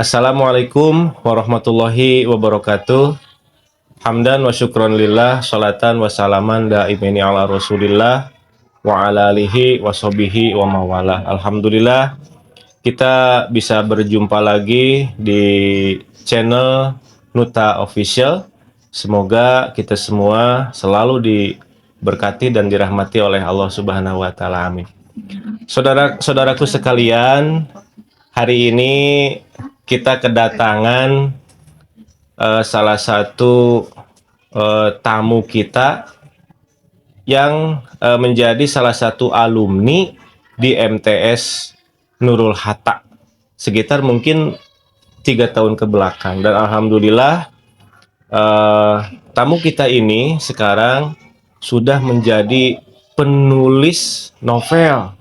Assalamualaikum warahmatullahi wabarakatuh. Hamdan wa syukron lillah, salatan wa salaman daimeni ala rasulillah wa ala alihi wa sahbihi wa mawala. Alhamdulillah kita bisa berjumpa lagi di channel Nuta Official. Semoga kita semua selalu diberkati dan dirahmati oleh Allah Subhanahu wa taala. Amin. Saudaraku sekalian, hari ini kita kedatangan salah satu tamu kita yang menjadi salah satu alumni di MTS Nurul Hatta sekitar mungkin 3 tahun ke belakang, dan alhamdulillah tamu kita ini sekarang sudah menjadi penulis novel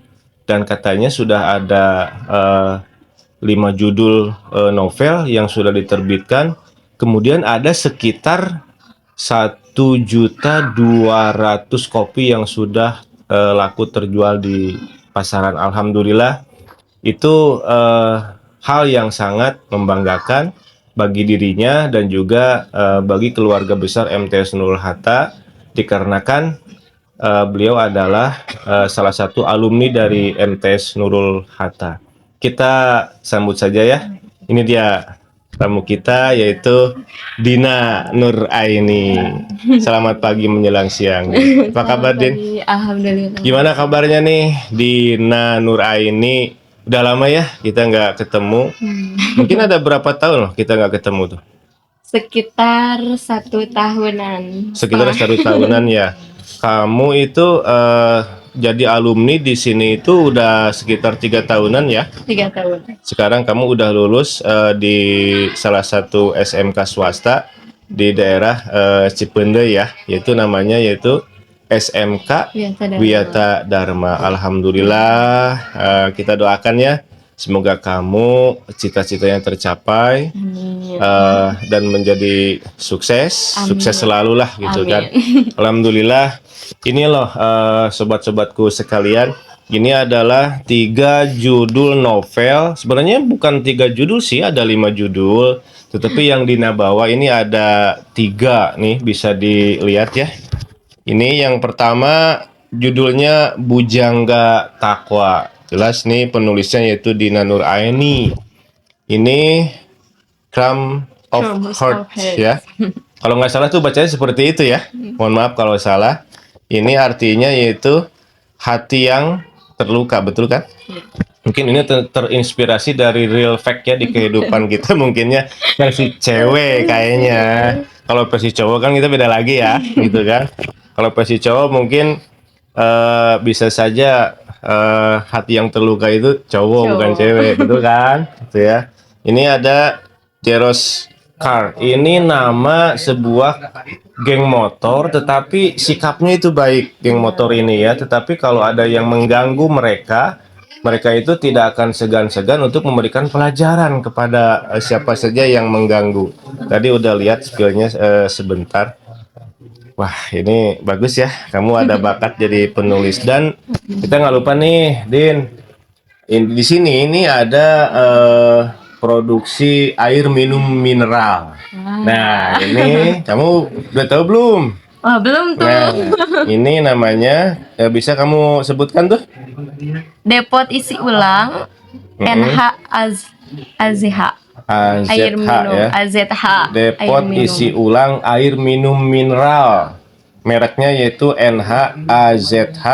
dan katanya sudah ada 5 judul novel yang sudah diterbitkan. Kemudian ada sekitar 1.200.000 kopi yang sudah laku terjual di pasaran. Alhamdulillah itu hal yang sangat membanggakan bagi dirinya dan juga bagi keluarga besar MTS Nurul Hatta, dikarenakan beliau adalah salah satu alumni dari MTS Nurul Hatta. Kita sambut saja ya. Ini dia tamu kita, yaitu Dina Nuraini. Selamat pagi menjelang siang. Apa kabar, Din? Alhamdulillah. Gimana kabarnya nih, Dina Nuraini? Udah lama ya kita nggak ketemu. Mungkin ada berapa tahun loh kita nggak ketemu tuh? Sekitar 1 tahunan. Sekitar 1 tahunan ya. Kamu itu jadi alumni di sini itu udah sekitar 3 tahunan ya. 3 tahun. Sekarang kamu udah lulus di salah satu SMK swasta di daerah Cipende ya, yaitu SMK Wiyata Dharma. Alhamdulillah, kita doakan ya, semoga kamu cita-citanya tercapai dan menjadi sukses. Amin. Sukses selalu lah gitu. Amin. Kan. Alhamdulillah. Ini loh sobat-sobatku sekalian, ini adalah 3 judul novel. Sebenarnya bukan 3 judul sih, ada 5 judul. Tetapi yang Dina bawa ini ada 3 nih, bisa dilihat ya. Ini yang pertama judulnya Bujangga Takwa. Jelas nih penulisnya yaitu Dina Nuraini. Ini Crumb of Hearts ya. Kalau nggak salah tuh bacanya seperti itu ya. Mohon maaf kalau salah. Ini artinya yaitu hati yang terluka, betul kan? Mungkin ini terinspirasi dari real fact ya di kehidupan kita, mungkinnya versi cewek kayaknya. Kalau versi cowok kan kita beda lagi ya, gitu kan? Kalau versi cowok mungkin bisa saja hati yang terluka itu cowok. Bukan cewek, betul kan? Gitu ya. Ini ada Zeros Car. Ini nama sebuah geng motor, tetapi sikapnya itu baik geng motor ini ya. Tetapi kalau ada yang mengganggu mereka itu tidak akan segan-segan untuk memberikan pelajaran kepada siapa saja yang mengganggu. Tadi udah lihat skillnya sebentar. Wah, ini bagus ya. Kamu ada bakat jadi penulis. Dan kita nggak lupa nih, Din. Di sini ini ada produksi air minum mineral. Nah, ini kamu udah tahu belum? Oh, belum tuh. Nah, ini namanya bisa kamu sebutkan tuh? Depot isi ulang NH AZH. Air minum ya. AZH. Depot isi ulang air minum mineral. Mereknya yaitu NH AZH.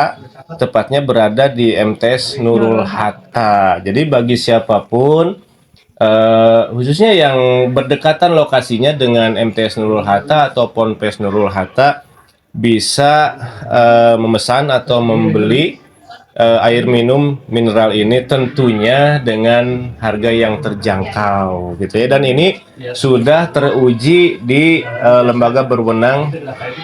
Tepatnya berada di MTS Nurul Hatta. Jadi bagi siapapun, khususnya yang berdekatan lokasinya dengan MTS Nurul Hatta atau Ponpes Nurul Hatta, bisa memesan atau membeli air minum mineral ini tentunya dengan harga yang terjangkau gitu ya. Dan ini sudah teruji di lembaga berwenang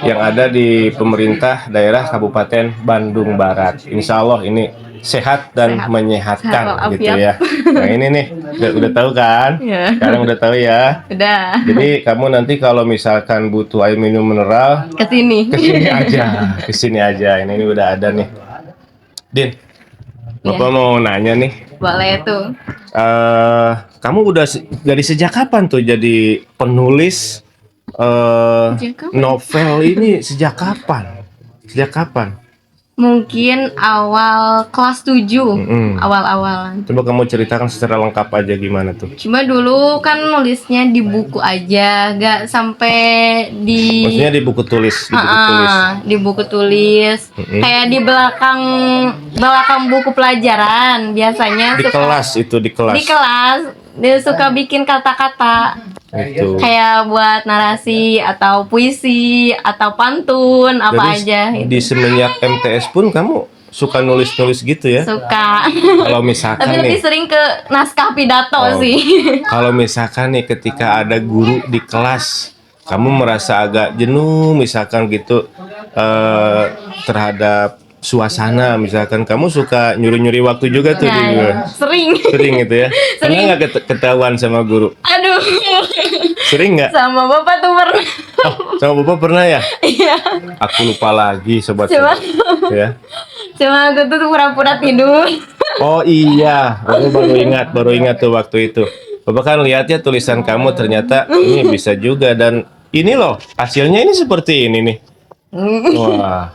yang ada di pemerintah daerah Kabupaten Bandung Barat. Insya Allah ini sehat dan menyehatkan gitu ya. Nah ini nih udah tahu kan? Ya. Sekarang udah tahu ya. Udah. Jadi kamu nanti kalau misalkan butuh air minum mineral, kesini aja. Ini udah ada nih. Din, Bapak mau nanya nih. Boleh tuh. Kamu udah dari sejak kapan tuh jadi penulis Sejak kapan? novel ini? Sejak kapan? Sejak kapan? Mungkin awal kelas 7, awal-awalan. Coba kamu ceritakan secara lengkap aja gimana tuh. Cuma dulu kan nulisnya di buku aja, gak sampai di. Maksudnya di buku tulis, di buku tulis. Di buku tulis. Kayak di belakang buku pelajaran biasanya Di kelas itu, di kelas. Di kelas dia suka bikin kata-kata. Itu. Kayak buat narasi atau puisi atau pantun apa Jadi, aja. Di semenjak MTS pun kamu suka nulis-nulis gitu ya? Suka. Kalau misalkan Tapi lebih nih, sering ke naskah pidato sih. kalau misalkan nih ketika ada guru di kelas, kamu merasa agak jenuh misalkan gitu terhadap suasana, misalkan kamu suka nyuri-nyuri waktu juga tuh di Sering. sering gitu ya? Pernah nggak ketahuan sama guru? Aduh. Sering nggak? Sama bapak tuh pernah. Oh, sama bapak pernah ya? Iya. Aku lupa lagi sobat. Coba. Ya. Cuma aku tuh pura-pura tidur. Oh iya, aku baru ingat tuh waktu itu. Bapak kan lihat ya tulisan kamu ternyata ini bisa juga, dan ini loh hasilnya ini seperti ini nih. Wah,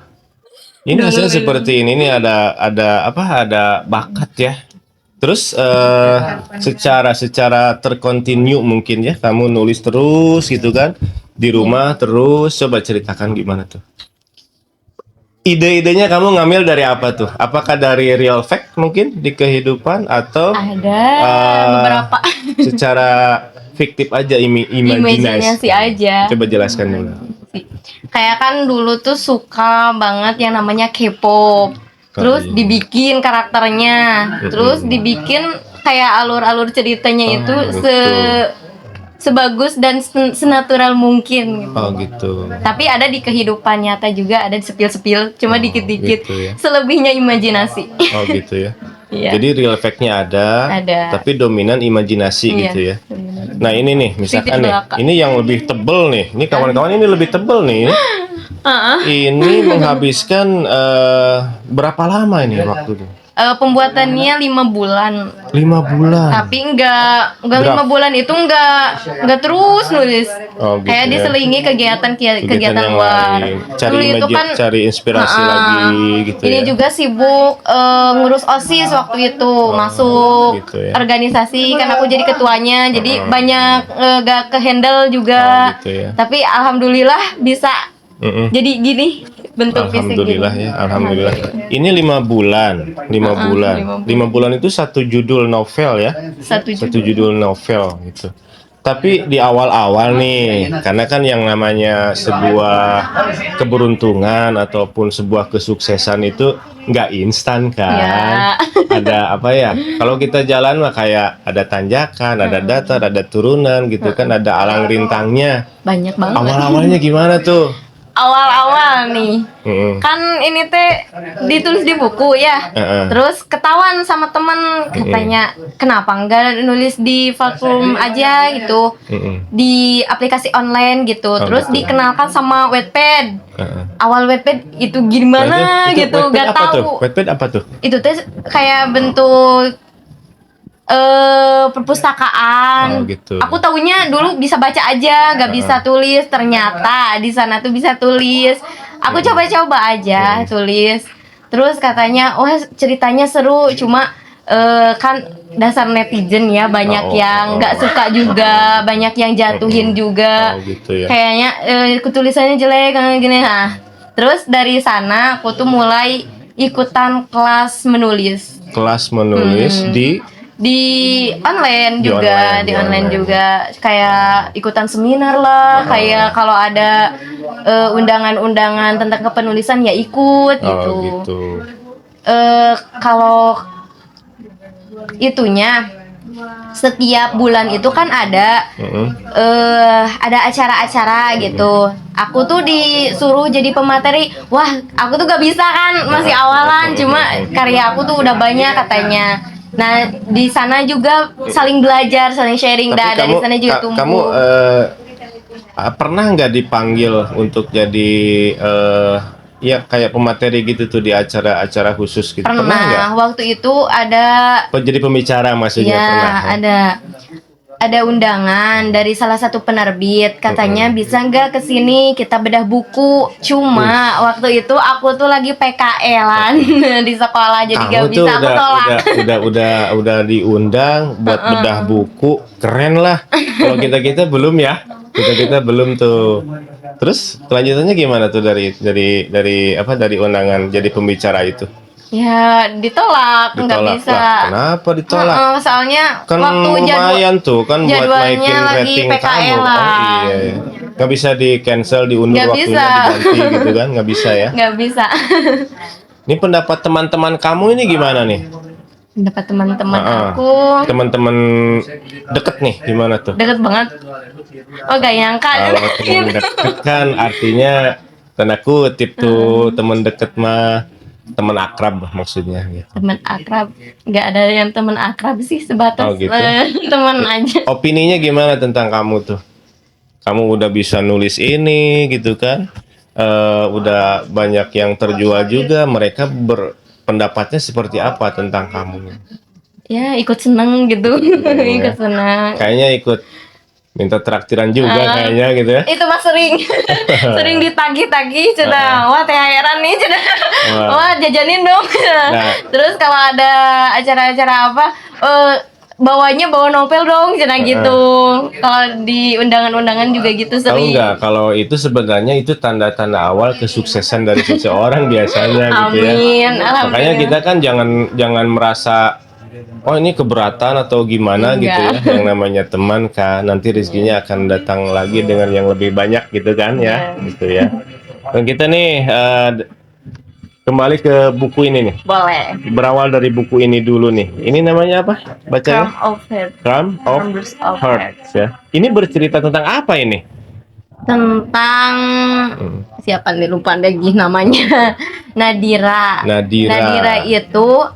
ini hasilnya seperti ini nih, ada apa? Ada bakat ya. Terus secara terkontinu mungkin ya kamu nulis terus gitu kan di rumah terus. Coba ceritakan gimana tuh. Ide-idenya kamu ngambil dari apa tuh? Apakah dari real fact mungkin di kehidupan atau Ada beberapa. Secara fiktif aja, imajinasi aja. Coba jelaskan dulu. Kayak kan dulu tuh suka banget yang namanya K-pop. Terus dibikin karakternya, terus dibikin kayak alur-alur ceritanya itu sebagus dan senatural mungkin gitu. Oh gitu. Tapi ada di kehidupan nyata juga, ada di sepil-sepil, cuma dikit-dikit. Gitu ya. Selebihnya imajinasi. Oh gitu ya. Iya. Jadi real fact-nya ada, tapi dominan imajinasi gitu ya. Nah ini nih, misalkan nih, ini yang lebih tebel nih. Ini kawan-kawan ini lebih tebel nih. Ini menghabiskan berapa lama ini waktunya? Pembuatannya 5 bulan. 5 bulan. Tapi enggak 5 bulan itu enggak terus nulis. Oh, gitu kayak ya. diselingi kegiatan yang luar. lain. Dulu itu kan Cari inspirasi lagi gitu ini ya. juga sibuk ngurus OSIS waktu itu, masuk gitu ya. organisasi kan aku jadi ketuanya. Jadi banyak gak kehandle juga. Gitu ya. Tapi alhamdulillah bisa jadi gini bentuk fisik gini. Alhamdulillah ya, alhamdulillah. Ini 5 bulan, 5 bulan itu satu judul novel ya. Satu judul novel gitu. Tapi di awal-awal nih, karena kan yang namanya sebuah keberuntungan ataupun sebuah kesuksesan itu nggak instan kan. Ya. Ada apa ya? Kalau kita jalan mah kayak ada tanjakan, ada datar, ada turunan gitu kan, ada alang rintangnya. Banyak banget. Awal-awalnya gimana tuh? Awal-awal nih kan ini teh ditulis di buku ya, terus ketahuan sama temen, katanya kenapa enggak nulis di platform aja gitu, di aplikasi online gitu, terus dikenalkan sama Wattpad. Awal Wattpad itu gimana gitu, gak tahu. Wattpad apa tuh? Itu teh kayak bentuk perpustakaan. Gitu. Aku taunya dulu bisa baca aja, gak bisa tulis. Ternyata di sana tuh bisa tulis. Aku coba-coba aja tulis. Terus katanya, wah ceritanya seru. Cuma kan dasar netizen ya, banyak yang gak suka juga, banyak yang jatuhin juga. Gitu ya. Kayaknya tulisannya jelek gini. Nah, terus dari sana aku tuh mulai ikutan kelas menulis. Kelas menulis di online juga kayak ikutan seminar lah, kayak kalau ada undangan-undangan tentang kepenulisan ya ikut gitu. Kalau itunya setiap bulan itu kan ada acara-acara gitu. Aku tuh disuruh jadi pemateri. Wah, aku tuh gak bisa kan, masih awalan, cuma karya aku tuh udah banyak katanya. Nah, di sana juga saling belajar, saling sharing. Dari sana juga tumbuh. Kamu pernah nggak dipanggil untuk jadi ya kayak pemateri gitu tuh di acara-acara khusus gitu? Pernah nggak? Pernah. Waktu itu ada Jadi pembicara maksudnya ya pernah? Ya? ada undangan dari salah satu penerbit, katanya bisa nggak kesini kita bedah buku. Cuma waktu itu aku tuh lagi PKL-an di sekolah, jadi Kamu nggak tuh bisa, aku tolak. udah diundang buat bedah buku, keren lah. Kalau kita belum ya, kita belum tuh. Terus kelanjutannya gimana tuh dari undangan jadi pembicara itu? Ya ditolak, nggak Ditolak bisa. lah. Kenapa ditolak? Soalnya Kan waktu lumayan tuh kan buat jadwalnya naikin lagi rating kamu. PKL Oh lah. iya, iya. Nggak bisa di cancel, diundur Nggak waktunya, bisa. diganti gitu kan? Nggak bisa ya? Nggak bisa. Ini pendapat teman-teman kamu ini gimana nih? Dapat teman-teman aku Teman-teman deket nih gimana tuh? deket banget. Oh gak nyangka. Kalau teman deket kan artinya tanda kutip tuh teman deket mah teman akrab maksudnya gitu. Teman akrab, nggak ada yang teman akrab sih, sebatas Oh, gitu. teman aja. Opininya gimana tentang kamu tuh? Kamu udah bisa nulis ini gitu kan? Udah banyak yang terjual juga. Mereka berpendapatnya seperti apa tentang kamu? Ya ikut seneng gitu. Ikut seneng. Kayaknya ikut minta traktiran juga kayaknya gitu ya. Itu mah sering ditagih-tagih cina. Wah THR-an nih cina. Wah jajanin dong. Terus kalau ada acara-acara apa, bawa novel dong cina gitu. Kalau di undangan-undangan juga gitu Tahu sering. nggak kalau itu sebenarnya itu tanda-tanda awal kesuksesan dari seseorang biasanya gitu ya. Amin, Makanya alhamdulillah. kita kan jangan merasa oh ini keberatan atau gimana gitu ya. Yang namanya teman kan nanti rezekinya akan datang lagi dengan yang lebih banyak gitu kan ya, gitu ya. Dan kita nih kembali ke buku ini nih. Boleh. Berawal dari buku ini dulu nih. Ini namanya apa? Bacanya? Crumb of Heart. Crumb of Numbers of Heart ya. Ini bercerita tentang apa ini? Tentang siapa nih, lupa lagi namanya. Nadira. Nadira itu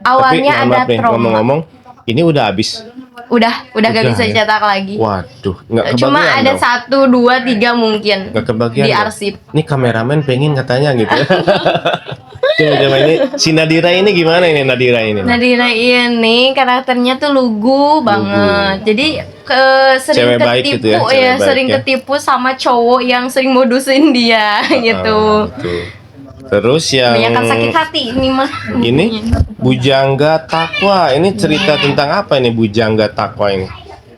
awalnya Tapi, ada maaf nih, trauma. ngomong-ngomong, ini udah habis. Udah gak bisa ya? cetak lagi. Waduh, nggak kebagian Cuma ada dong. 1, 2, 3 mungkin Nggak kebagian di dong. arsip. Ini kameramen pengen katanya gitu. Coba ini si Nadira ini gimana ini Nadira ini? Nadira ini karakternya tuh lugu banget. Jadi sering Cewek baik ketipu gitu ya, cewek ya, baik sering ya. ketipu sama cowok yang sering modusin dia gitu. Terus yang Banyak sakit hati ini mah. ini Bujangga Takwa. Ini cerita tentang apa ini Bujangga Takwa ini?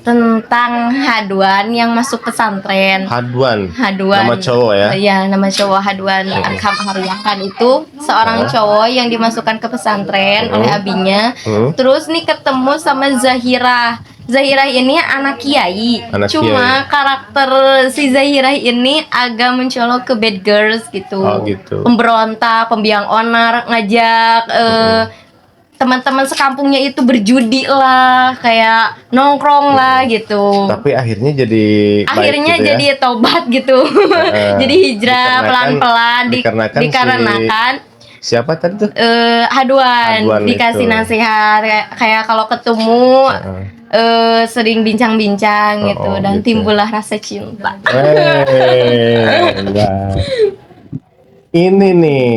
Tentang Hadwan yang masuk pesantren. Hadwan. Hadwan. Nama cowok ya? Iya, nama cowok Hadwan Arkham Haryakan itu seorang cowok yang dimasukkan ke pesantren oleh abinya. Terus nih ketemu sama Zahira. Zahira ini anak kiai. Cuma karakter si Zahira ini agak mencolok ke bad girls gitu. Oh, gitu. Pemberontak, pembiang onar, ngajak teman-teman sekampungnya itu berjudi lah, kayak nongkrong lah gitu. Tapi akhirnya jadi jadi tobat gitu. Jadi hijrah pelan-pelan dikarenakan siapa tadi tuh? Hadwan dikasih itu. nasihat kayak kalau ketemu sering bincang-bincang gitu dan gitu. timbullah rasa cinta. Ini nih,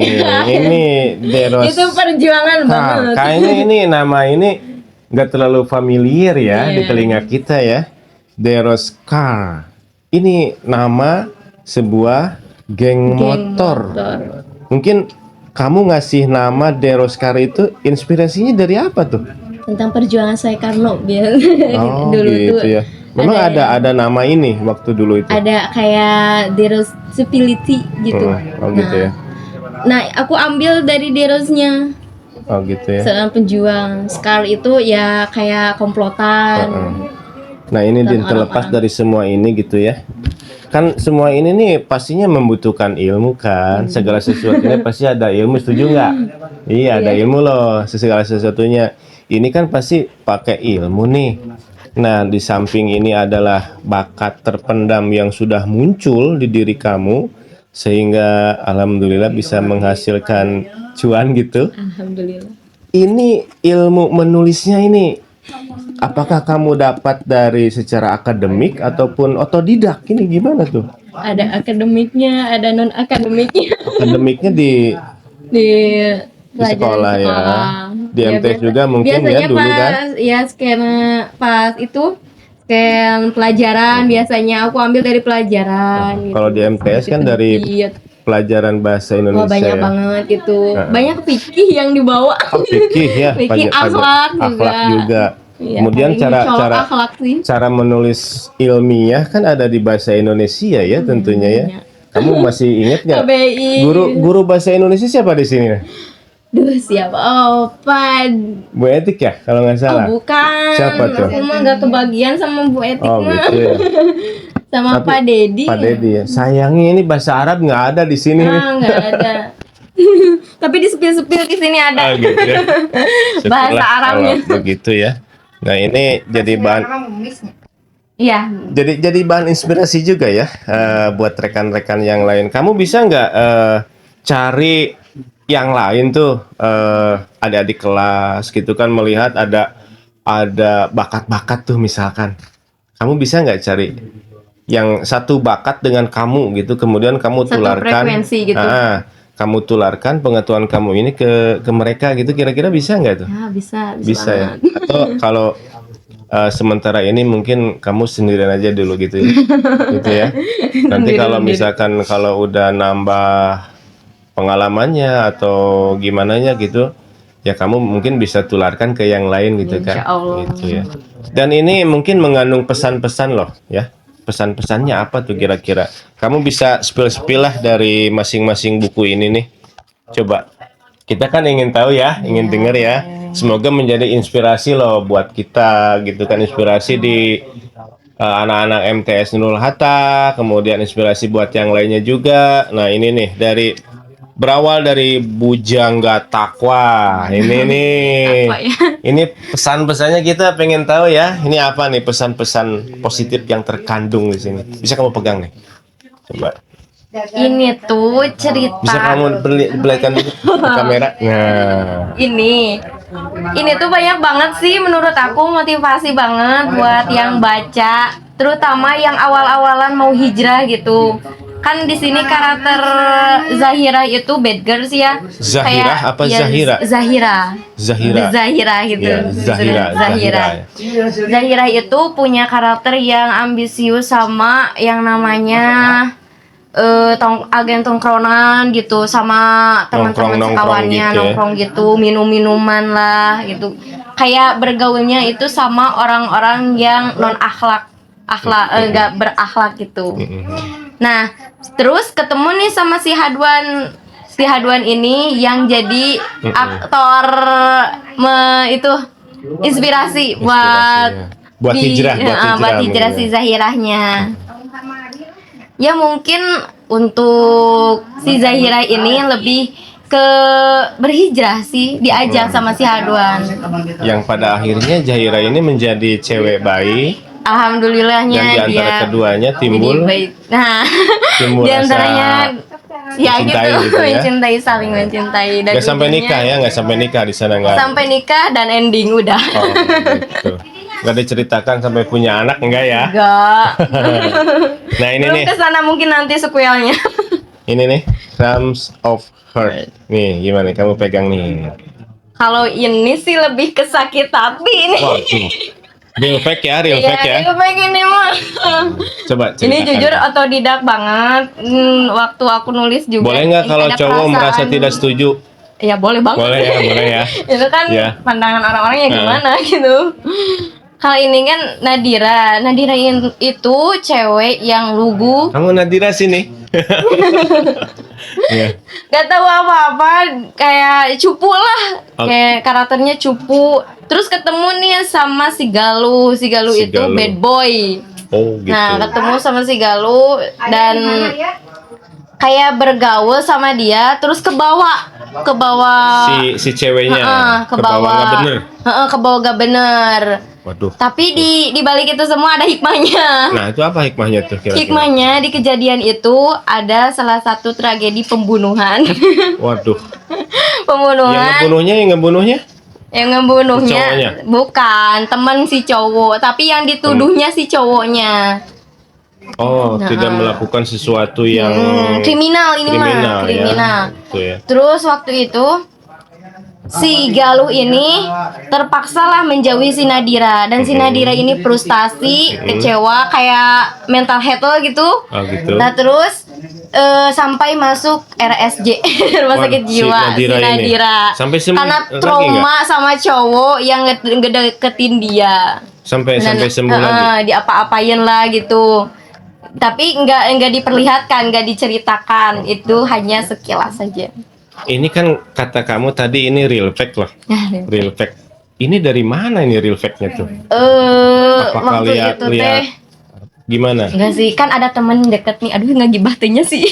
ini Deros. Itu perjuangan banget. Kayaknya ini nama ini nggak terlalu familiar ya di telinga kita ya. Deros Car. Ini nama sebuah geng motor. Mungkin kamu ngasih nama Deros Car itu inspirasinya dari apa tuh? Tentang perjuangan saya Karno biar dulu gitu tuh ya. Memang ada nama ini waktu dulu itu. Ada kayak Deros Stupidity gitu. Gitu ya. Nah, aku ambil dari Derosnya. Oh gitu ya. Seorang penjuang. Scar itu ya kayak komplotan. Nah ini terlepas dari semua ini gitu ya. Kan semua ini nih pastinya membutuhkan ilmu kan. Segala sesuatunya pasti ada ilmu, setuju nggak? Iya, ada ilmu loh segala sesuatunya. Ini kan pasti pakai ilmu nih. Nah, di samping ini adalah bakat terpendam yang sudah muncul di diri kamu sehingga alhamdulillah bisa menghasilkan cuan gitu. Alhamdulillah. Ini ilmu menulisnya ini apakah kamu dapat dari secara akademik ataupun otodidak? Ini gimana tuh? ada akademiknya, ada non akademiknya. Akademiknya di di sekolah ya. Di Ya, MTS juga mungkin ya biasanya dulu pas, kan. ya scan pas itu scan pelajaran, biasanya aku ambil dari pelajaran gitu. Kalau di MTS kan dari pelajaran bahasa Indonesia. Oh, banyak ya. banget itu. Banyak fikih yang dibawa. Fikih ya, Fikih, akhlak juga. Iya, Kemudian cara akhlak sih. cara menulis ilmiah kan ada di bahasa Indonesia ya tentunya ya. Kamu masih ingat nggak? KBI. Guru bahasa Indonesia siapa di sini? Duh, siapa? Oh, Pak. Bu Etik ya kalau nggak salah. Oh, bukan. Siapa tuh? Aku mah nggak kebagian sama Bu Etik Oh mah. gitu ya. Sama Tapi, Pak Dedi. Pak Dedi ya. Sayangnya ini bahasa Arab nggak ada di sini. Nggak ada. Tapi di sepil-sepil di sini ada. Gitu ya. Bahasa Syukurlah Arabnya. kalau begitu ya. Nah ini jadi bahan. Iya. Jadi bahan inspirasi juga ya buat rekan-rekan yang lain. Kamu bisa nggak cari yang lain tuh adik-adik kelas gitu kan melihat ada bakat-bakat tuh misalkan. Kamu bisa nggak cari yang satu bakat dengan kamu gitu, kemudian kamu Satu tularkan. frekuensi gitu. Kamu tularkan pengetahuan kamu ini ke mereka gitu. Kira-kira bisa nggak tuh? Ya, Bisa ya. banget. Atau kalau sementara ini mungkin kamu sendirian aja dulu gitu ya. Gitu ya. Nanti kalau misalkan kalau udah nambah pengalamannya atau gimana gitu, ya kamu mungkin bisa tularkan ke yang lain gitu kan. Insya Allah. Gitu ya. Dan ini mungkin mengandung pesan-pesan loh ya. Pesan-pesannya apa tuh kira-kira? Kamu bisa spill lah dari masing-masing buku ini nih. Coba. Kita kan ingin tahu ya, ingin denger ya. Semoga menjadi inspirasi loh buat kita gitu kan, inspirasi di anak-anak MTS Nurul Hatta, kemudian inspirasi buat yang lainnya juga. Nah, ini nih berawal dari Bujangga Takwa. Ini nih. Ini pesan-pesannya kita pengen tahu ya. Ini apa nih pesan-pesan positif yang terkandung di sini? Bisa kamu pegang nih. Coba. Ini tuh cerita. Bisa kamu belikan ke kamera. Nah. Ini tuh banyak banget sih menurut aku, motivasi banget buat yang baca, terutama yang awal-awalan mau hijrah gitu. Kan di sini karakter Zahira itu bad girls ya. Zahira apa ya, Zahira? Zahira gitu. Ya, Zahira. Zahira itu punya karakter yang ambisius sama yang namanya agen tongkrongan gitu, sama teman-teman sekawannya gitu ya. nongkrong gitu, minum-minuman lah gitu. Kayak bergaulnya itu sama orang-orang yang non nggak berakhlak gitu. Nah, terus ketemu nih sama si Hadwan ini yang jadi aktor itu inspirasi buat hijrah si Zahirahnya. Ya mungkin untuk si Zahira ini lebih ke berhijrah sih, diajak sama si Hadwan. Yang pada akhirnya Zahira ini menjadi cewek baik. Alhamdulillahnya dan di antara keduanya timbul di antaranya ya gitu ya. saling mencintai dan nggak sampai nikah ya, nggak sampai nikah di sana, nggak sampai nikah dan ending udah. Gitu. Nggak diceritakan sampai punya anak enggak ya? Enggak. Nah ini belum nih kesana, mungkin nanti sequelnya. ini nih Crumbs of Heart nih, gimana kamu pegang nih? Kalau ini sih lebih ke sakit hati ini. Real fact ya. Real fact ini mah. Coba ceritakan. Ini jujur otodidak banget. Waktu aku nulis juga. Boleh nggak kalau cowok merasa tidak setuju? Ya boleh banget. Boleh ya. Itu kan pandangan orang-orang ya gimana gitu. Kalau ini kan Nadira itu cewek yang lugu. Kamu Nadira sini. Gak tahu apa-apa, kayak cupu lah. Kayak karakternya cupu. Terus ketemu nih sama si Galuh itu bad boy. Oh gitu. Nah, ketemu sama si Galuh dan kayak bergaul sama dia, terus ke bawah si ceweknya ke bawah gak bener. Waduh. Tapi di balik itu semua ada hikmahnya. Nah, itu apa hikmahnya tuh kira-kira? Hikmahnya di kejadian itu ada salah satu tragedi pembunuhan. Waduh. Pembunuhan. Yang ngebunuhnya bukan teman si cowok, tapi yang dituduhnya si cowoknya. Oh, tidak melakukan sesuatu yang kriminal ini mah, kriminal. Ya. Gitu ya. Terus waktu itu si Galuh ini terpaksalah menjauhi si Nadira, dan si Nadira ini frustasi, kecewa, kayak mental health gitu. Oh, gitu. Nah terus sampai masuk RSJ rumah sakit jiwa si Nadira, sampai karena trauma sama cowok yang ngedeketin dia. Sampai sembuh lagi. Diapa-apain lah gitu. Tapi nggak diperlihatkan, nggak diceritakan, itu hanya sekilas saja. Ini kan kata kamu tadi ini real fact loh. Real fact. Ini dari mana ini real fact-nya tuh? Apakah waktu itu lihat gimana? Enggak sih, kan ada temen deket nih. Aduh, nggak gibahnya sih.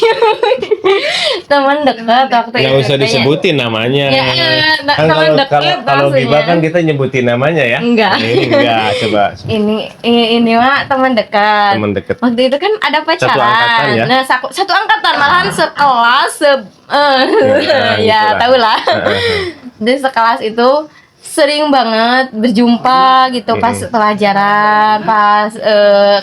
Temen deket waktu itu. Nggak usah disebutin namanya. Ya, kan kalau gibah kan kita nyebutin namanya ya. Enggak. Ini enggak, coba. Ini mah teman dekat. Teman dekat. Waktu itu kan ada pacaran. Satu angkatan ya? Nah, satu angkatan, malahan sekelas ya, tahulah. Di sekelas itu sering banget berjumpa gitu pas pelajaran, pas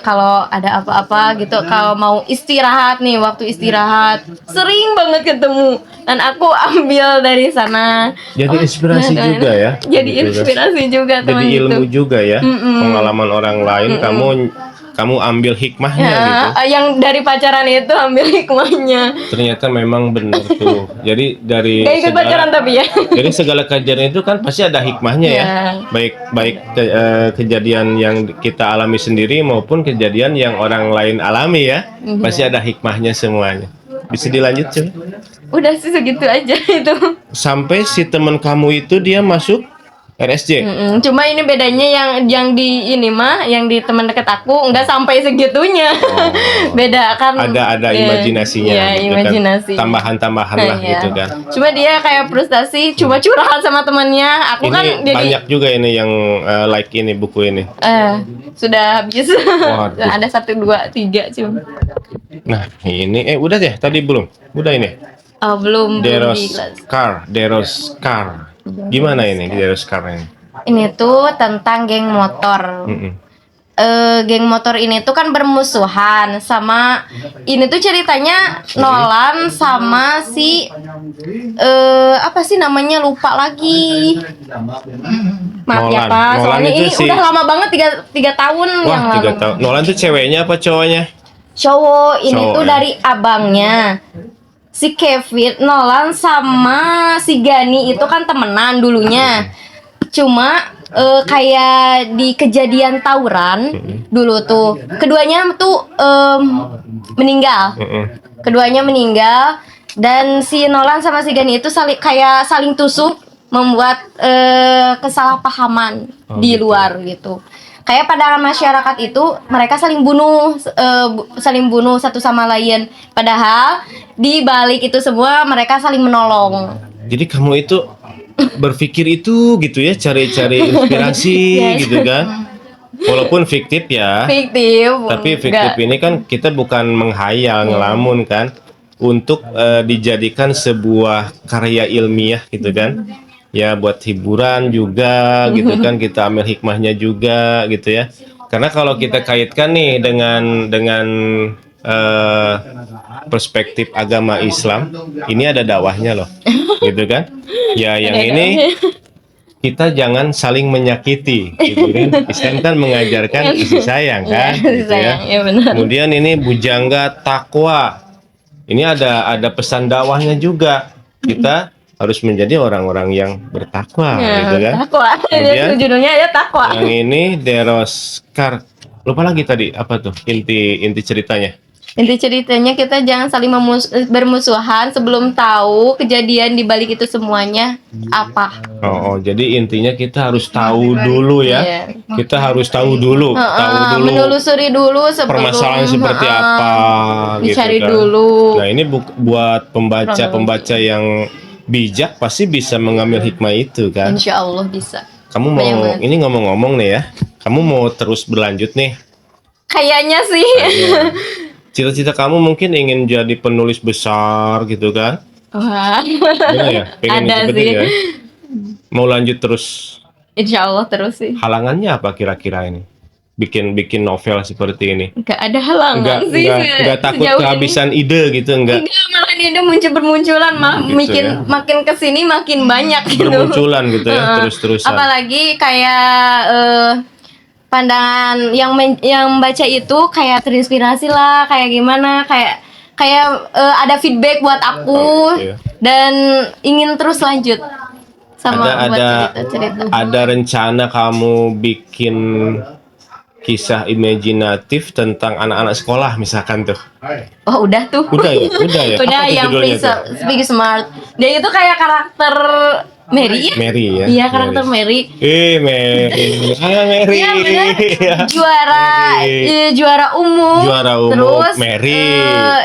kalau ada apa-apa gitu, kalau mau istirahat nih, waktu istirahat sering banget ketemu, dan aku ambil dari sana. Jadi inspirasi juga ya. Jadi inspirasi juga teman jadi ilmu itu. juga ya. Pengalaman orang lain kamu ambil hikmahnya gitu. Yang dari pacaran itu ambil hikmahnya. Ternyata memang benar tuh. Jadi dari Gak ikut pacaran tapi ya. Jadi segala kejadian itu kan pasti ada hikmahnya ya. Baik kejadian yang kita alami sendiri maupun kejadian yang orang lain alami ya. Pasti ada hikmahnya semuanya. Bisa dilanjut cuy? Udah sih segitu aja itu. Sampai si teman kamu itu dia masuk RSJ. Cuma ini bedanya yang di ini mah, yang di teman dekat aku nggak sampai segitunya. Beda kan. Ada imajinasinya. Ya, gitu imajinasi. Kan. Tambahan lah gitu kan. Cuma dia kayak frustasi, cuma curhat sama temannya. Aku ini kan jadi banyak juga ini yang like ini buku ini. Sudah habis. Ada 1, 2, 3 cuma. Nah ini udah ya tadi belum? Udah ini. Oh, belum. Deros Car. Gimana ini Deros Car ini? Ini tuh tentang geng motor. Geng motor ini tuh kan bermusuhan sama, ini tuh ceritanya Nolan sama si apa sih namanya, lupa lagi. Maaf ya Pak, soalnya ini udah lama banget, 3 tahun yang lalu. 3 tahun. Nolan tuh ceweknya apa cowoknya? Cowok. Ini tuh dari abangnya. Si Kevin, Nolan sama si Gani itu kan temenan dulunya. Cuma kayak di kejadian tawuran dulu tuh, keduanya tuh meninggal. Keduanya meninggal, dan si Nolan sama si Gani itu saling tusuk, membuat kesalahpahaman di luar gitu. Kayak pada masyarakat itu mereka saling bunuh satu sama lain. Padahal di balik itu semua mereka saling menolong. Jadi kamu itu berpikir itu gitu ya, cari-cari inspirasi gitu kan? Walaupun fiktif ya. Fiktif. Tapi fiktif ini kan kita bukan menghayal, ngelamun kan, untuk dijadikan sebuah karya ilmiah gitu kan. Ya buat hiburan juga gitu kan, kita ambil hikmahnya juga gitu ya. Karena kalau kita kaitkan nih dengan perspektif agama Islam, ini ada dakwahnya loh, gitu kan? Ya yang ini kita jangan saling menyakiti, gitu kan? Islam kan mengajarkan kasih sayang kan, gitu ya. Kemudian ini bujangga takwa, ini ada pesan dakwahnya juga. Kita harus menjadi orang-orang yang bertakwa, gitu kan? Takwa. Kemudian judulnya ya takwa. Yang ini Deros Car. Lupa lagi tadi apa tuh inti ceritanya? Inti ceritanya kita jangan saling bermusuhan sebelum tahu kejadian di balik itu semuanya apa. Jadi intinya kita harus tahu dulu ya. Kita harus tahu dulu, menelusuri dulu sebelum permasalahan seperti apa, dicari gitu kan. dulu. Nah ini buat pembaca yang bijak pasti bisa mengambil hikmah itu kan. Insya Allah bisa. Kamu mau ini ngomong-ngomong nih ya, kamu mau terus berlanjut nih? Kayaknya sih. Cita-cita kamu mungkin ingin jadi penulis besar gitu kan? Wah. Benar ya? Pengen ada seperti sih. Ya? Mau lanjut terus? Insya Allah terus sih. Halangannya apa kira-kira ini? bikin novel seperti ini? Nggak ada halangan sih. Nggak takut sejauh kehabisan ide gitu, ini. nggak? Enggak, malah dia bermunculan, Gitu ya. makin kesini makin banyak gitu. Bermunculan gitu ya, terus-terusan. Apalagi kayak pandangan yang baca itu kayak terinspirasi lah, kayak gimana, kayak ada feedback buat aku Iya. dan ingin terus lanjut sama buat ada cerita-cerita. ada rencana kamu bikin kisah imajinatif tentang anak-anak sekolah misalkan tuh? Oh, udah tuh. Udah ya? Udah Apa tuh yang judulnya tuh? Speak Smart. Dia itu kayak karakter Mary ya? Mary ya? Iya, karakter Mary. Mary. Mary. Iya, bener. Iya. Mary. Juara umum. Juara umum. Terus Mary.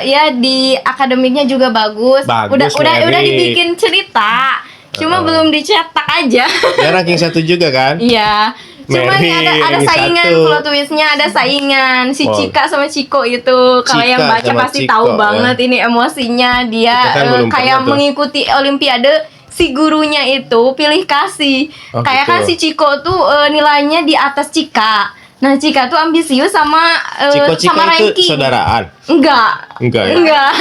Ya di akademiknya juga bagus. Bagus, udah Mary. dibikin cerita. Cuma belum dicetak aja. Dia ranking 1 juga kan? Iya. Cuma Mary, ada ranking saingan, 1. plot twistnya ada saingan. Si Oh. Cika sama Ciko itu. Kalau yang Cika baca sama pasti Ciko, tahu ya. banget ini emosinya dia Kita kan belum kayak pernah tuh. mengikuti olimpiade. Si gurunya itu pilih kasih. Oh, Kayak gitu. kan si Ciko tuh nilainya di atas Cika. Nah, Cika tuh ambisius sama Ciko-Ciko sama itu ranking. saudaraan? Enggak. Enggak ya? Enggak.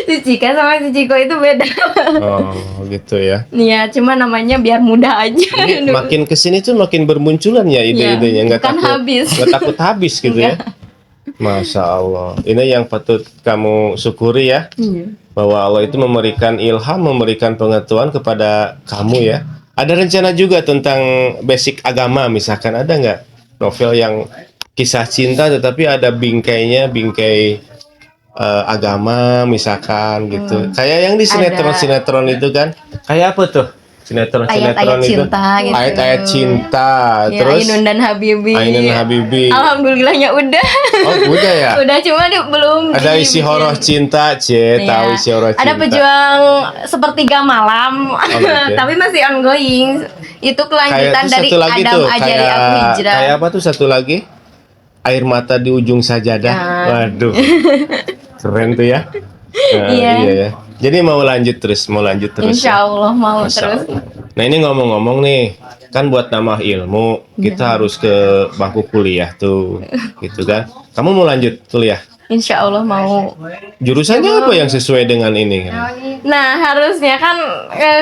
Si Cika sama si Ciko itu beda. Oh gitu ya. Iya, cuma namanya biar mudah aja. Ini makin kesini tuh makin bermunculan ya ide-idenya, nggak bukan takut habis. nggak takut habis gitu ya. Masya Allah, ini yang patut kamu syukuri ya, bahwa Allah itu memberikan ilham, memberikan pengetahuan kepada kamu ya. Ada rencana juga tentang basic agama, misalkan ada nggak novel yang kisah cinta tetapi ada bingkai agama misalkan gitu. Kayak yang di sinetron itu kan, kayak apa tuh? Sinetron Ayat-ayat itu cinta gitu. ayat-ayat cinta, Ya, terus Ainun dan Habibi. Ainun Habibi. Alhamdulillahnya udah. Oh udah ya. Udah, cuma dia belum Ada isi dibikin. horoh cinta, Iya. tahu isi horoh cinta. Ada pejuang sepertiga malam, gitu ya. tapi masih ongoing. Itu kelanjutan tuh dari satu lagi Adam tuh, Ajari Aku Hijrah. kayak apa tuh satu lagi? Air mata di ujung sajadah. Nah. Waduh. Keren tuh ya. Nah, Iya. iya ya. Jadi mau lanjut terus Insya ya? Allah mau Masya terus. Allah. Nah ini ngomong-ngomong nih, kan buat nambah ilmu kita harus ke bangku kuliah tuh, gitu kan? Kamu mau lanjut kuliah? Insya Allah mau. Jurusannya apa yang sesuai dengan ini? Nah, harusnya kan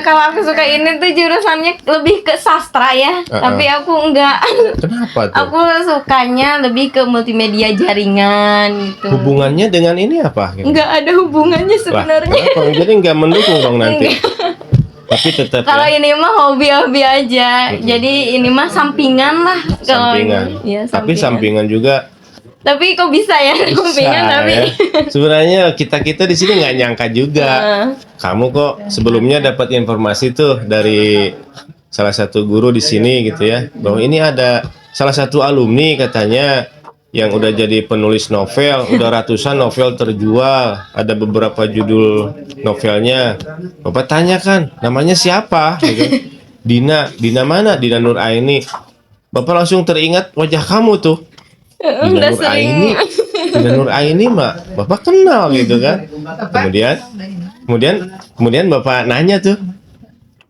kalau aku suka ini tuh jurusannya lebih ke sastra ya. Tapi aku enggak. Kenapa tuh? Aku sukanya lebih ke multimedia jaringan gitu. Hubungannya dengan ini apa? Enggak ada hubungannya Lah, sebenarnya. kenapa? Jadi nggak mendukung dong nanti. Tapi tetap Kalau ya, ini mah hobi-hobi aja. Jadi ini mah sampingan lah. Kalau sampingan. ini. Iya, Tapi sampingan juga Tapi kok bisa ya sampingan bisa, tapi. ya. Sebenarnya kita di sini nggak nyangka juga. Kamu kok sebelumnya dapat informasi tuh dari salah satu guru di sini gitu ya, bahwa ini ada salah satu alumni katanya yang udah jadi penulis novel, udah ratusan novel terjual, ada beberapa judul novelnya. Bapak tanya kan, namanya siapa? Gitu. Dina mana? Dina Nur Aini. Bapak langsung teringat wajah kamu tuh. Dina Udah Nur sering. Aini. Dina Nur Aini mah Bapak kenal gitu kan. Kemudian Bapak nanya tuh,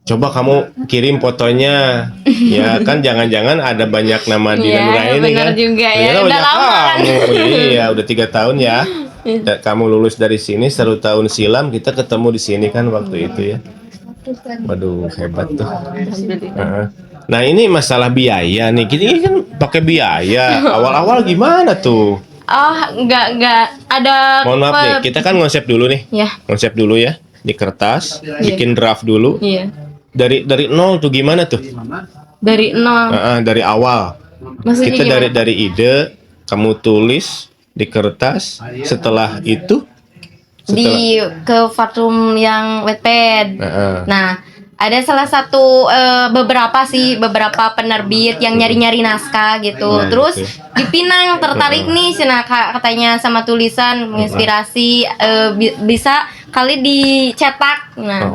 coba kamu kirim fotonya, ya kan jangan-jangan ada banyak nama Dina Iya, Nuraini benar kan? juga ya. Ternyata Udah banyak lama kan? kamu, iya udah 3 tahun ya. Dan kamu lulus dari sini 1 tahun silam, kita ketemu di sini kan waktu itu ya. Waduh hebat tuh. Heeh. Nah ini masalah biaya nih, ini kan pakai biaya. Awal-awal gimana tuh? Oh, enggak ada. Mohon maaf nih, kita kan konsep dulu nih. Ya, Konsep dulu ya, di kertas, bikin draft dulu. iya. Dari nol tuh gimana tuh? Dari nol. Dari awal. Maksudnya Kita gimana? dari ide, kamu tulis di kertas. Setelah itu, Di ke forum yang Wattpad. Nah, ada salah satu beberapa penerbit yang nyari-nyari naskah gitu. Nah, Terus gitu. di Pinang tertarik nih, katanya sama tulisan menginspirasi bisa kali dicetak. Nah,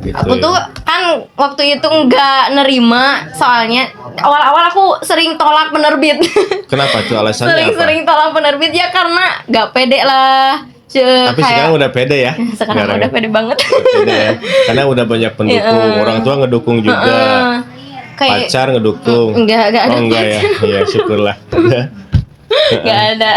gitu aku ya. tuh kan waktu itu nggak nerima, soalnya awal-awal aku sering tolak penerbit. Kenapa tuh alasannya apa? Sering-sering tolak penerbit ya karena nggak pede lah. Tapi sekarang udah pede ya? Sekarang udah pede banget. Pede ya? Karena udah banyak pendukung, orang tua ngedukung juga. Kayak pacar ngedukung. enggak ada. Oh enggak ya, iya syukurlah. Enggak ada.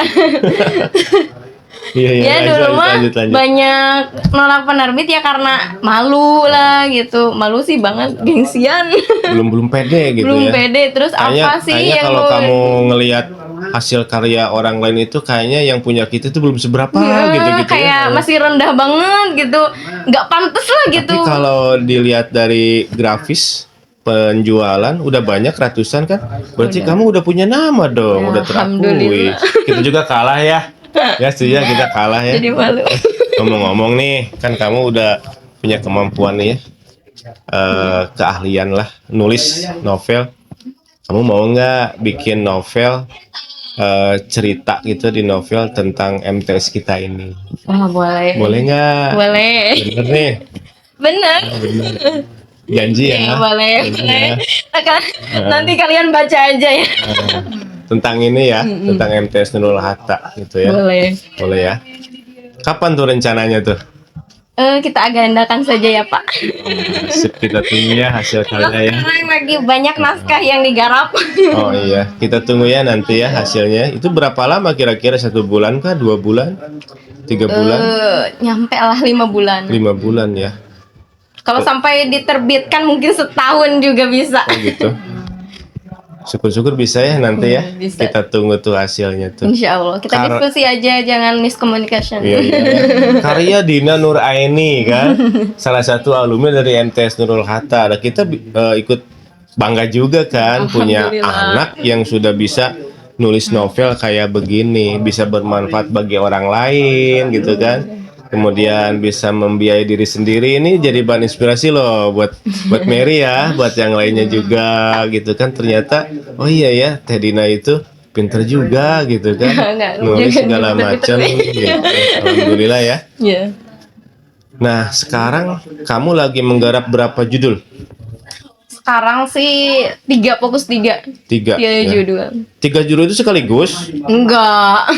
Iya iya. Ya dulu mah lanjut. banyak nolak penerbit ya karena malu lah gitu. Malu sih banget, gengsian. Belum pede gitu Belum ya. pede. Terus apa sih Kayaknya yang kalau mau kamu ngelihat hasil karya orang lain itu kayaknya yang punya kita itu belum seberapa gitu kayak ya. masih rendah banget gitu, nggak pantas lah gitu. Tapi kalau dilihat dari grafis penjualan udah banyak ratusan kan, berarti kamu udah punya nama dong, Ya, udah terakui. alhamdulillah. Kita juga kalah ya. Ya setuju ya, kita kalah ya. Jadi malu. Ngomong-ngomong nih, kan kamu udah punya kemampuan nih ya, keahlian lah nulis novel. Kamu mau nggak bikin novel, cerita gitu di novel tentang MTS kita ini? Wah, boleh. Boleh nggak? Boleh. Bener nih, Bener. janji ya. Iya, boleh. Janji ya. Nanti kalian baca aja ya. Tentang ini ya, tentang MTS Nurul Hatta gitu ya. Boleh. Boleh ya. Kapan tuh rencananya tuh? Kita agendakan saja ya Pak. Sip, kita tunggu ya hasil karya ya. Sekarang lagi banyak naskah yang digarap. Oh iya, kita tunggu ya nanti ya hasilnya. Itu berapa lama kira-kira? 1 bulan kah? 2 bulan? 3 bulan? Nyampe lah 5 bulan. 5 bulan ya. Kalau sampai diterbitkan mungkin setahun juga bisa. Oh gitu. Syukur-syukur bisa ya nanti ya. Bisa. Kita tunggu tuh hasilnya tuh. Insya Allah. Kita diskusi aja, jangan miscommunication. Iya. Karya Dina Nur Aini kan, salah satu alumni dari MTS Nurul Hatta. Nah, kita ikut bangga juga kan punya Alhamdulillah. anak yang sudah bisa nulis novel kayak begini, bisa bermanfaat bagi orang lain gitu kan. Kemudian bisa membiayai diri sendiri, ini jadi bahan inspirasi loh buat Mary ya, buat yang lainnya juga gitu kan. Ternyata oh iya ya, Teh Dina itu pinter juga gitu kan, Nggak, nulis jangan segala macam pinter-pinter. gitu. Alhamdulillah ya. Iya. Nah sekarang kamu lagi menggarap berapa judul? Sekarang sih 3, fokus 3. 3 Tiga judul. 3 judul itu sekaligus? Enggak.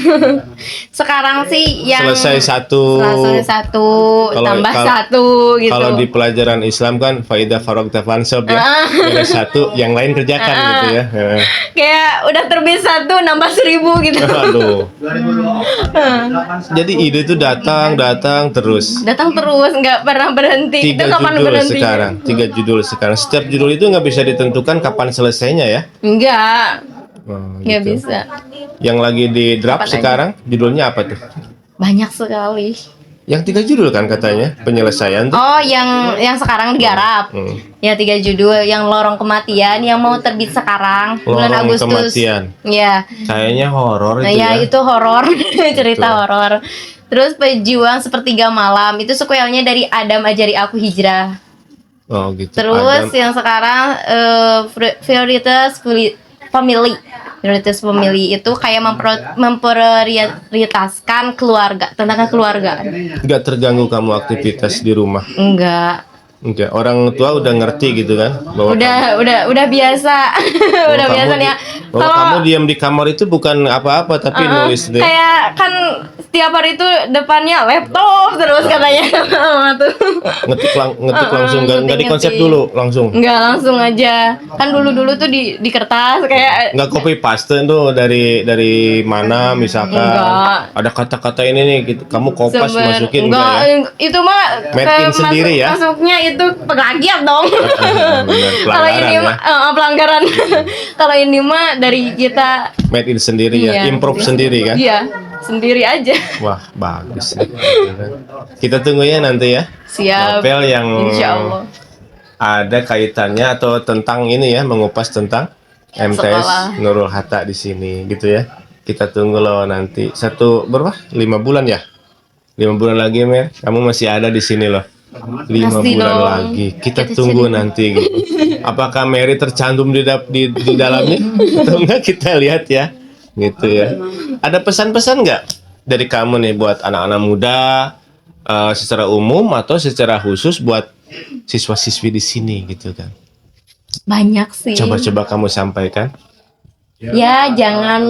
Sekarang sih yang Selesai 1. satu tambah Kalau 1 gitu. Kalau di pelajaran Islam kan faidah faragta fansab ya. Beres 1 yang lain kerjakan gitu ya. Kayak udah terbit 1 nambah 1000 gitu. Aduh. Jadi ide itu datang terus. Datang terus, nggak pernah berhenti. 3 Itu kapan judul berhenti? sekarang. 3 judul sekarang. Setiap judul itu nggak bisa ditentukan kapan selesainya ya. Enggak. Oh, Nggak gitu. bisa. Yang lagi di draft Kapan aja. sekarang judulnya apa tuh? Banyak sekali. Yang 3 judul kan katanya penyelesaian tuh. Oh, yang sekarang digarap. Ya 3 judul, yang Lorong Kematian yang mau terbit sekarang bulan Lorong Agustus. Kematian. Ya. Kayaknya horor Nah, itu ya ya. itu horor, cerita horor. Terus Pejuang Sepertiga Malam itu sequelnya dari Adam Ajari Aku Hijrah. Oh gitu. Terus Adam. yang sekarang Prioritas Family itu kayak memprioritaskan keluarga, tentang keluargaan. Nggak terganggu kamu aktivitas di rumah? Enggak. Enggak, orang tua udah ngerti gitu kan bahwa Udah biasa. Udah biasa nih ya. bahwa kamu diam di kamar itu bukan apa-apa tapi nulis deh. Kayak kan setiap hari itu depannya laptop terus katanya Mama tuh. ngetik langsung nggak dikonsep dulu langsung. Enggak, langsung aja. Kan dulu tuh di kertas kayak Nggak copy paste tuh dari mana misalkan Enggak. ada kata-kata ini nih gitu, kamu kopas masukin enggak, ya? itu mah Made in sendiri ya? Masuknya itu plagiat dong. Bener, Kalau ini pelanggaran ya. mah pelanggaran. Kalau ini mah dari kita Made in sendiri ya, Iya. improve sendiri kan? Iya, sendiri aja. Wah bagus nih. Kita tunggu ya nanti ya. Siap. Novel yang Insya Allah. ada kaitannya atau tentang ini ya, mengupas tentang MTS Sekolah. Nurul Hatta di sini gitu ya. Kita tunggu loh nanti. Berapa? 5 bulan ya? 5 bulan lagi Mer, kamu masih ada di sini loh. 5 Pasti bulan dong. lagi. Kita Kita tunggu jadi- nanti gitu. Apakah Mary tercantum di dalamnya? Atau enggak kita lihat ya. Gitu ya. Ada pesan-pesan nggak dari kamu nih buat anak-anak muda secara umum atau secara khusus buat siswa-siswi di sini gitu kan? Banyak sih. Coba-coba kamu sampaikan. ya jangan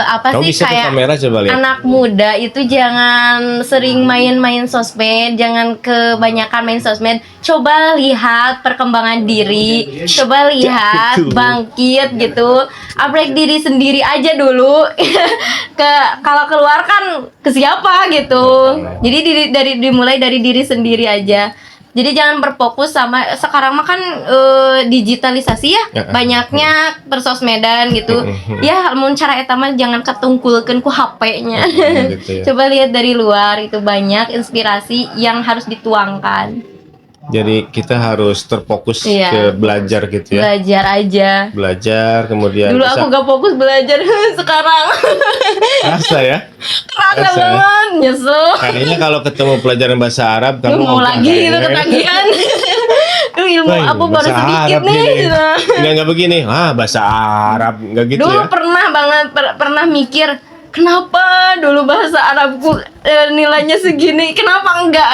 apa Kamu sih bisa ke kayak kamera coba lihat. anak muda itu jangan sering main-main sosmed, jangan kebanyakan main sosmed. Coba lihat perkembangan diri, coba lihat Gitu. bangkit gitu, upgrade diri sendiri aja dulu. Ke kalau keluar kan ke siapa gitu. Jadi dimulai dari diri sendiri aja. Jadi jangan berfokus sama sekarang mah kan digitalisasi ya, banyaknya persosmedan gitu. Ya mun cara eta mah jangan ketungkulkeun ku HP-nya. Gitu ya. Coba lihat dari luar, itu banyak inspirasi yang harus dituangkan. Jadi kita harus terfokus Iya. ke belajar gitu ya. Belajar aja. Belajar kemudian Dulu aku gak fokus belajar, sekarang rasa ya. kerasa Rasa ya. banget, nyesel. Kayaknya kalau ketemu pelajaran bahasa Arab Lu kamu mau ogah lagi gitu kayaknya. ketagihan. Lu ilmu Wah, aku baru bahasa sedikit Arab nih. gini. Gitu. Nggak begini. Bahasa Arab nggak gitu Dulu ya. pernah banget pernah mikir kenapa dulu bahasa Arabku nilainya segini, kenapa enggak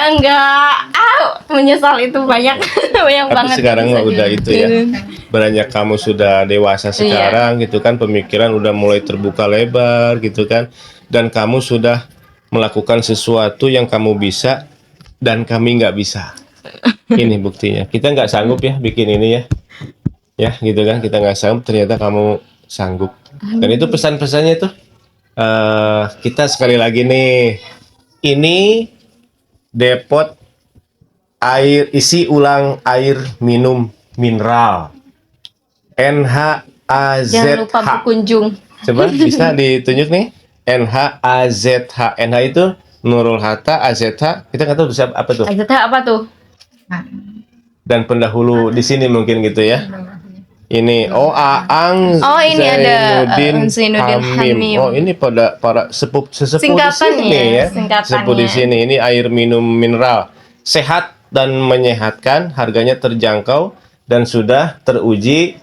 menyesal itu banyak banyak Tapi banget. sekarang mah bisa udah itu ya. Beranjak kamu sudah dewasa Iya. sekarang gitu kan, pemikiran udah mulai terbuka lebar gitu kan, dan kamu sudah melakukan sesuatu yang kamu bisa dan kami nggak bisa. Ini buktinya. Kita nggak sanggup ya bikin ini ya gitu kan, kita nggak sanggup, ternyata kamu sanggup. Dan itu pesan-pesannya tuh kita sekali lagi nih, ini depot air isi ulang air minum mineral Jangan lupa NHAZH. berkunjung. Coba bisa ditunjuk nih, NHAZH. NH itu Nurul Hatta, AZH kita nggak tahu siapa apa tuh. Aja apa tuh? Dan pendahulu di sini mungkin gitu ya. Ini Aang Oh, ini ada, Zainuddin Hamim. Hamim. Oh, ini pada para sesepuh di Singkatannya, sini ya. singkatannya. Sesepuh di sini. Ini air minum mineral sehat dan menyehatkan, harganya terjangkau dan sudah teruji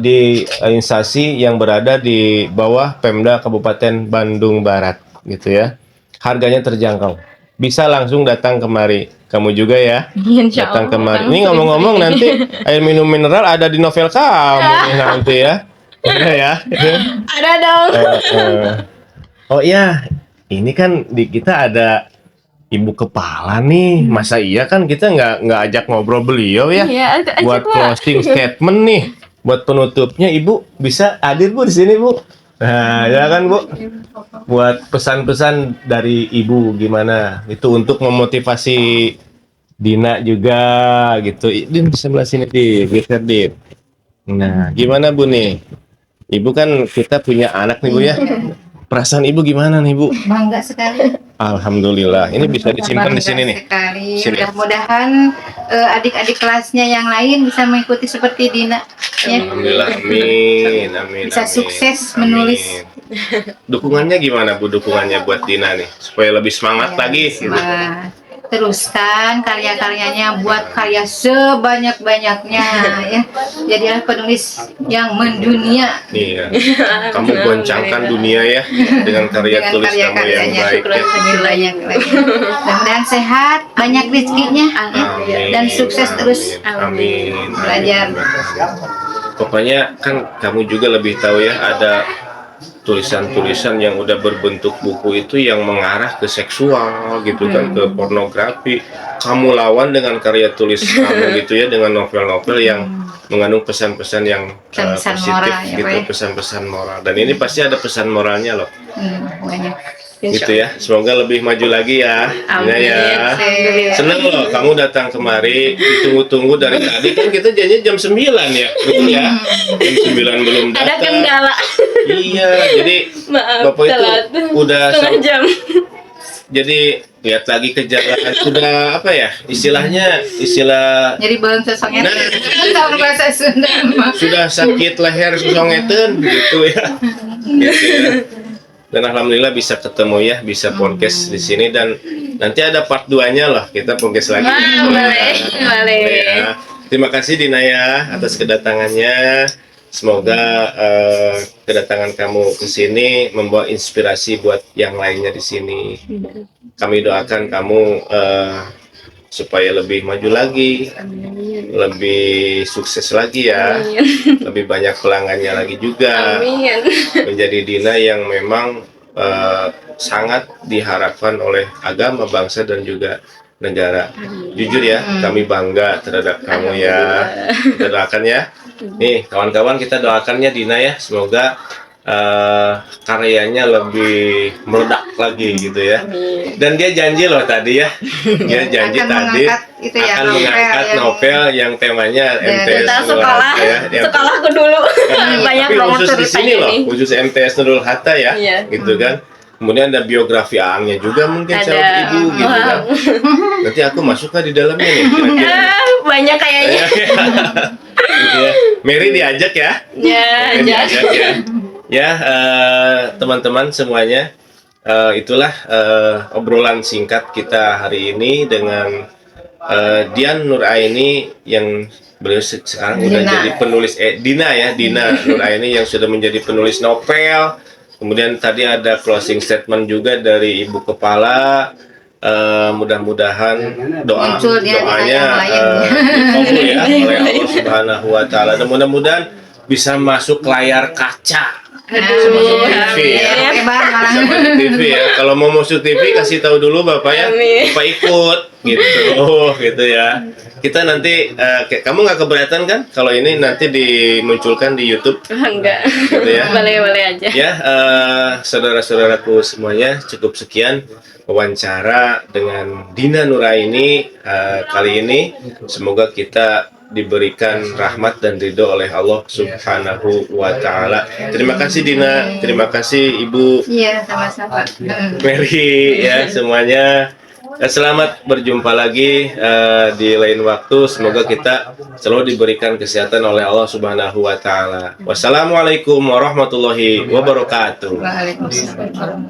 di instansi yang berada di bawah Pemda Kabupaten Bandung Barat gitu ya. Harganya terjangkau. Bisa langsung datang kemari. Kamu juga ya. Insya Datang Allah, kemari. langsung. Ini ngomong-ngomong nanti air minum mineral ada di novel kamu nih nanti ya. Udah ya. Ada dong. Oh iya, ini kan di kita ada ibu kepala nih. Masa iya kan kita nggak ajak ngobrol beliau ya? Iya, ajak, Buat Pak. closing statement nih, buat penutupnya ibu bisa hadir bu di sini bu. Nah, ya kan bu, buat pesan-pesan dari ibu gimana? Itu untuk memotivasi Dina juga gitu. Din di sebelah sini di geser Din. Nah, gimana bu nih? Ibu kan kita punya anak nih bu ya. Perasaan ibu gimana nih bu? Bangga sekali. Alhamdulillah. Ini bisa disimpan di sini nih. Sekali. Sini. Mudah-mudahan adik-adik kelasnya yang lain bisa mengikuti seperti Dina. Ya. Alhamdulillah. Amin. Amin. Bisa amin. sukses Amin. menulis. Dukungannya gimana bu? Dukungannya buat Dina nih supaya lebih semangat lagi. Gitu. Semangat. Teruskan karya-karyanya, buat karya sebanyak-banyaknya ya. Jadilah penulis yang mendunia Iya. Kamu goncangkan dunia ya dengan karya dengan tulis kamu yang karya-karyanya. baik ya. Lebih banyak lagi. Mudah-mudahan sehat, banyak rezekinya ya. Dan sukses terus Amin. belajar. Pokoknya kan kamu juga lebih tahu ya, ada tulisan-tulisan yang udah berbentuk buku itu yang mengarah ke seksual gitu kan, ke pornografi. Kamu lawan dengan karya tulis kamu gitu ya, dengan novel-novel yang mengandung pesan-pesan yang Pesan-pesan positif moral, ya, gitu, Pak ya? pesan-pesan moral. Dan ini pasti ada pesan moralnya loh. Banyak. Gitu ya. Semoga lebih maju lagi ya. Amin. Ya. Alhamdulillah. Seneng loh kamu datang kemari, ditunggu-tunggu dari tadi kan kita janjinya jam 9 ya. Betul ya? Jam 9 belum datang. Ada kendala. Iya, jadi Maaf, Bapak itu telat. udah Setengah jam. jadi lihat lagi ke jalan, sudah apa ya? Istilah Jadi belum sesongnya. Nah. Tahun bahasa Sunda. sudah sakit leher susongeten gitu ya. Gitu ya. Dan alhamdulillah bisa ketemu ya, bisa podcast di sini, dan nanti ada part 2-nya lah, kita podcast lagi. Boleh. Ya. Terima kasih Dina ya atas kedatangannya. Semoga kedatangan kamu ke sini membawa inspirasi buat yang lainnya di sini. Kami doakan kamu supaya lebih maju lagi, lebih sukses lagi ya, lebih banyak pelanggannya lagi juga, Amin. menjadi Dina yang memang sangat diharapkan oleh agama, bangsa dan juga negara. Jujur ya, kami bangga terhadap kamu ya. Kita doakan ya. Nih kawan-kawan, kita doakannya Dina ya, semoga karyanya lebih meledak lagi gitu ya. Dan dia janji loh tadi ya, dia janji Akan tadi mengangkat itu ya, akan novel mengangkat yang- novel yang temanya MTS Kita Nurul sekolah, Hatta ya. Yang- sekolahku dulu. Banyak tapi banget khusus di sini ceritanya loh, nih. khusus MTS Nurul Hatta ya, Iya. gitu kan. Kemudian ada biografi Aangnya juga mungkin Ada. sahabat ibu gitu kan. Nanti aku masuk di dalamnya nih kira-kira. Banyak kayaknya. Ya. Mary diajak ya. Ya, Mary ya. diajak ya. Ya, teman-teman semuanya, itulah obrolan singkat kita hari ini dengan Dian Nuraini yang beliau sekarang udah Dina. jadi penulis Dina ya, Dina Nuraini yang sudah menjadi penulis novel. Kemudian tadi ada closing statement juga dari Ibu Kepala. Mudah-mudahan Muncul dia doanya yang lain. dikabul ya oleh Allah Subhanahu wa taala. Dan mudah-mudahan bisa masuk layar kaca. Bisa masuk TV ya. Oke bang, malah. Bisa masuk TV ya. Kalau mau masuk TV kasih tahu dulu Bapak ya. Amin. Bapak ikut gitu. Oh, gitu ya. Kita nanti kamu nggak keberatan kan kalau ini nanti dimunculkan di YouTube Enggak. gitu ya. Boleh-boleh aja. Ya, saudara-saudaraku semuanya, cukup sekian wawancara dengan Dina Nuraini kali ini. Semoga kita diberikan rahmat dan ridho oleh Allah Subhanahu wa taala. Terima kasih Dina, terima kasih Ibu Iya, sama-sama. Mary ya semuanya. Selamat berjumpa lagi di lain waktu. Semoga kita selalu diberikan kesehatan oleh Allah Subhanahu wa taala. Wassalamualaikum warahmatullahi wabarakatuh. Waalaikumsalam.